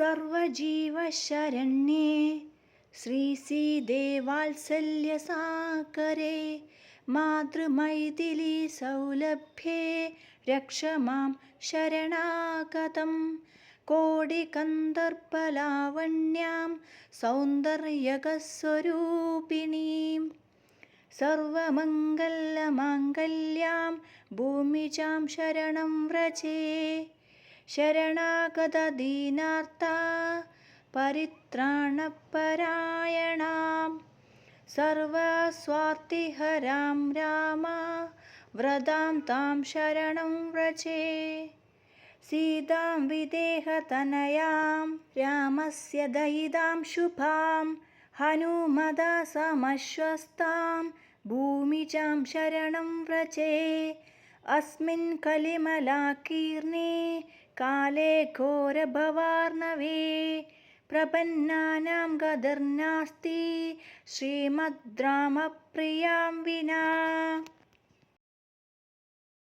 സർവജീവശരണ്യേ ശ്രീസീതേ വാത്സല്യസാഗരേ മാതൃമൈഥിലീ സൗലഭ്യേ രക്ഷ മാം ശരണാഗതം കോടികന്ദർപ്പലാവണ്യാം സൗന്ദര്യകസ്വരൂപിണീം സർവമംഗലമാംഗല്യാം ഭൂമിജാം ശരണം വ്രജേ ശരണാഗതദീനാർത്ത പരിത്രാണപരായണാം സർവസ്വാർത്ഥിഹരാം രാമ വ്രതാം താം ശരണം വ്രജേ സീതാം വിദേഹതനയാം രാമസ്യ ദയിതാം ശുഭാം ഹനുമതാ സമശ്വസ്താം ഭൂമിജാം ശരണം വ്രജേ അസ്മിൻ കലിമലാകീർണേ കാലേ ഘോരഭവാർണവേ പ്രപന്നാനാം ഗതിർനാസ്തി ശ്രീമദ് രാമപ്രിയാം വിനാ.